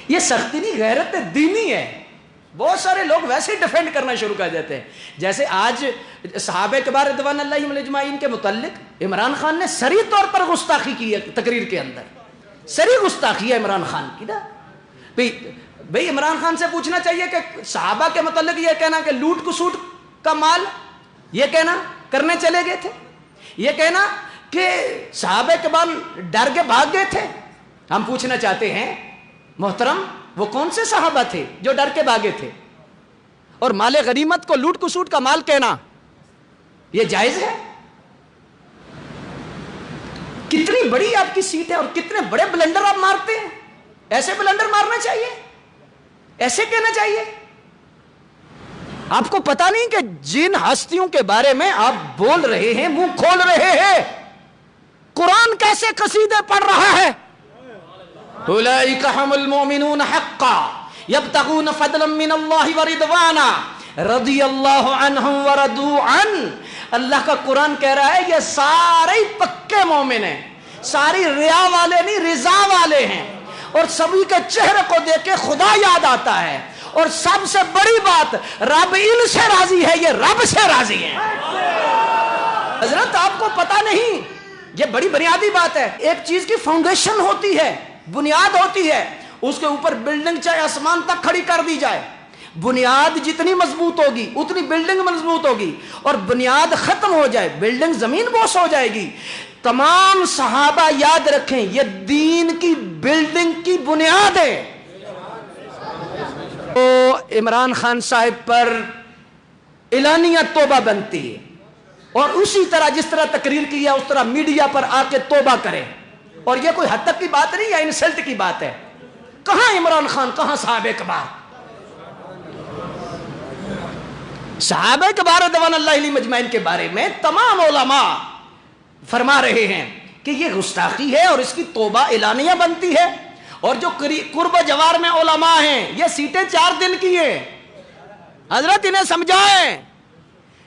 یہ سختی نہیں، غیرت دینی ہے. بہت سارے لوگ ویسے ہی ڈیفینڈ کرنا شروع کر دیتے ہیں. جیسے آج صحابہ کبار رضوان اللہ علیہم اجمعین کے متعلق عمران خان نے صریح طور پر گستاخی کی ہے. تقریر کے اندر صریح گستاخی ہے عمران خان کی نا. بھئی عمران خان سے پوچھنا چاہیے کہ صحابہ کے متعلق یہ کہنا کہ لوٹ کسوٹ کا مال، یہ کہنا کرنے چلے گئے تھے، یہ کہنا کہ صحابہ کبار ڈر کے بھاگ گئے تھے. ہم پوچھنا چاہتے ہیں محترم، وہ کون سے صحابہ تھے جو ڈر کے بھاگے تھے؟ اور مال غنیمت کو لوٹ کسوٹ کا مال کہنا یہ جائز ہے؟ کتنی بڑی آپ کی سیٹ ہے اور کتنے بڑے بلنڈر آپ مارتے ہیں. ایسے بلنڈر مارنا چاہیے، ایسے کہنا چاہیے. آپ کو پتا نہیں کہ جن ہستیوں کے بارے میں آپ بول رہے ہیں، منہ کھول رہے ہیں، قرآن کیسے قصیدے پڑھ رہا ہے؟ اولئک هم المؤمنون حقا یبتغون فضلا من اللہ ورضوانا رضی اللہ عنہم ورضوا عنہ. اللہ کا قرآن کہہ رہا ہے یہ سارے پکے مومن ہیں، ساری ریا والے نہیں، رضا والے ہیں. اور سبھی کے چہرے کو دیکھ کے خدا یاد آتا ہے. اور سب سے بڑی بات، رب ان سے راضی ہے، یہ رب سے راضی ہے. حضرت آپ کو پتا نہیں، یہ بڑی بنیادی بات ہے. ایک چیز کی فاؤنڈیشن ہوتی ہے، بنیاد ہوتی ہے، اس کے اوپر بلڈنگ چاہے آسمان تک کھڑی کر دی جائے، بنیاد جتنی مضبوط ہوگی اتنی بلڈنگ مضبوط ہوگی. اور بنیاد ختم ہو جائے بلڈنگ زمین بوس ہو جائے گی. تمام صحابہ یاد رکھیں یہ دین کی بلڈنگ کی بنیاد ہے. تو عمران خان صاحب پر اعلانیہ توبہ بنتی ہے، اور اسی طرح جس طرح تقریر کی ہے اس طرح میڈیا پر آ کے توبہ کرے. اور یہ کوئی حد تک کی بات نہیں ہے، انسلٹ کی بات ہے. کہاں عمران خان، کہاں صحابہ کبار؟ صحابہ کبار رضوان اللہ علیہم اجمعین کے بارے میں تمام علماء فرما رہے ہیں کہ یہ گستاخی ہے اور اس کی توبہ اعلانیہ بنتی ہے. اور جو قرب جوار میں علماء ہیں یہ سیٹیں 4 دن کی ہیں. حضرت انہیں سمجھائیں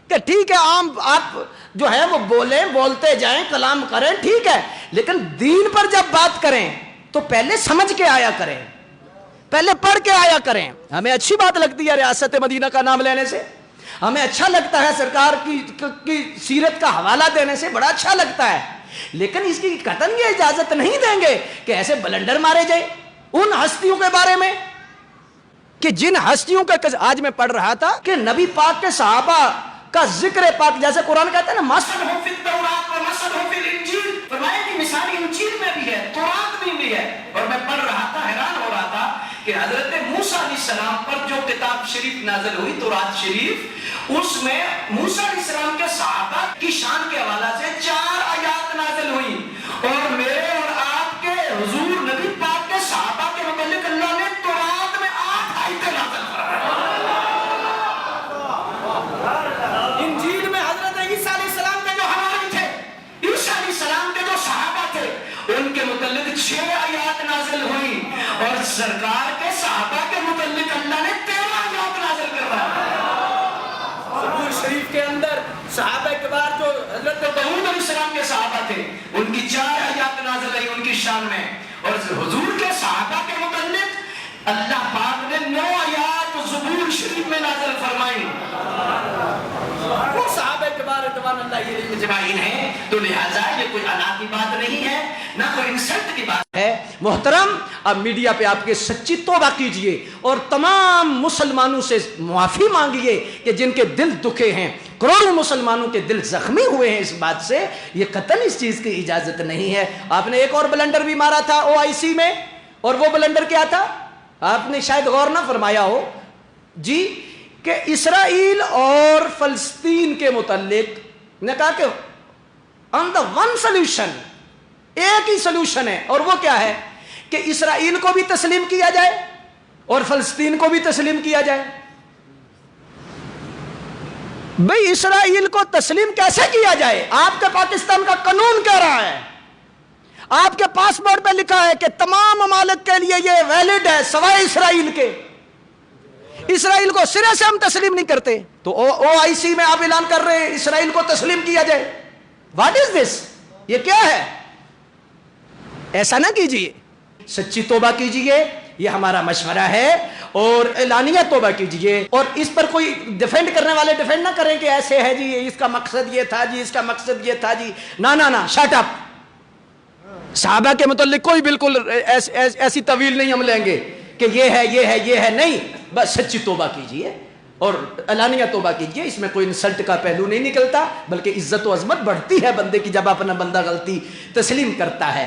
کہ ٹھیک ہے عام آپ جو ہے وہ بولیں، بولتے جائیں، کلام کریں، ٹھیک ہے، لیکن دین پر جب بات کریں تو پہلے سمجھ کے آیا کریں، پہلے پڑھ کے آیا کریں. ہمیں اچھی بات لگتی ہے ریاست مدینہ کا نام لینے سے، ہمیں اچھا لگتا ہے سرکار کی سیرت کا حوالہ دینے سے، بڑا اچھا لگتا ہے. لیکن اس کی قطعاً یہ اجازت نہیں دیں گے کہ ایسے بلنڈر مارے جائے ان ہستیوں کے بارے میں کہ جن ہستیوں کا آج میں پڑھ رہا تھا کہ نبی پاک کے صحابہ کا ذکر پاک، جیسے قرآن کہتا ہے نا مثل ہو فی التوراۃ و مثل ہو فی الانجیل، فرمایا کہ مثال انجیل میں بھی ہے، تورات میں بھی ہے. اور میں پڑھ رہا تھا، حیران ہو رہا تھا کہ حضرت موسیٰ علیہ السلام پر جو کتاب شریف نازل ہوئی، تورات شریف، اس میں موسیٰ علیہ السلام کے صحابہ کی شان کے حوالہ سے 4 آیات نازل ہوئی. اور میرے اور آپ کے حضور نبی پاک کے صحابہ کے متعلق اللہ نے تورات میں 8 آیتیں نازل فرمائی. انجیل میں حضرت عیسیٰ علیہ السلام کے جو حواری تھے، عیسیٰ علیہ السلام کے جو صحابہ تھے، ان کے متعلق 6 آیات نازل ہوئی. اور سرکار کے صحابہ کے متعلق اللہ نے 13 آیات نازل کروائی. زبور شریف کے اندر صحابہ کبار جو حضرت داؤد علیہ السلام کے صحابہ تھے، ان کی 4 آیات نازل ہوئی ان کی شان میں. اور حضور کے صحابہ کے متعلق اللہ پاک نے 9 آیات زبور شریف میں نازل فرمائی. وہ صحابہ کبار رضوان اللہ علیہم اجمعین ہیں. تو لہٰذا یہ کوئی انا کی بات نہیں ہے، نہ کوئی انسلٹ کی بات ہے. محترم، اب میڈیا پہ آپ کے سچی توبہ کیجئے اور تمام مسلمانوں سے معافی مانگیے کہ جن کے دل دکھے ہیں، کروڑوں مسلمانوں کے دل زخمی ہوئے ہیں اس بات سے. یہ قطعاً اس چیز کی اجازت نہیں ہے. آپ نے ایک اور بلنڈر بھی مارا تھا OIC میں، اور وہ بلنڈر کیا تھا؟ آپ نے شاید غور نہ فرمایا ہو جی، کہ اسرائیل اور فلسطین کے متعلق نے کہا کہ on the one solution، ایک ہی سلوشن ہے، اور وہ کیا ہے کہ اسرائیل کو بھی تسلیم کیا جائے اور فلسطین کو بھی تسلیم کیا جائے. بھئی اسرائیل کو تسلیم کیسے کیا جائے؟ آپ کے پاکستان کا قانون کہہ رہا ہے، آپ کے پاسپورٹ پہ لکھا ہے کہ تمام ممالک کے لیے یہ ویلڈ ہے سوائے اسرائیل کے. اسرائیل کو سرے سے ہم تسلیم نہیں کرتے، تو OIC میں آپ اعلان کر رہے ہیں اسرائیل کو تسلیم کیا جائے. واٹ از دس؟ یہ کیا ہے؟ ایسا نہ کیجئے. سچی توبہ کیجئے، یہ ہمارا مشورہ ہے، اور اعلانیہ توبہ کیجئے، اور اس پر کوئی ڈیفینڈ کرنے والے ڈیفینڈ نہ کریں کہ ایسے ہے جی، اس کا مقصد یہ تھا جی، اس کا مقصد یہ تھا جی، نہ شٹ اپ۔ صحابہ کے متعلق کوئی بالکل ایسی طویل نہیں ہم لیں گے کہ یہ ہے، نہیں، بس سچی توبہ کیجئے اور اعلانیہ توبہ کیجئے، اس میں کوئی انسلٹ کا پہلو نہیں نکلتا، بلکہ عزت و عظمت بڑھتی ہے بندے کی جب اپنا بندہ غلطی تسلیم کرتا ہے۔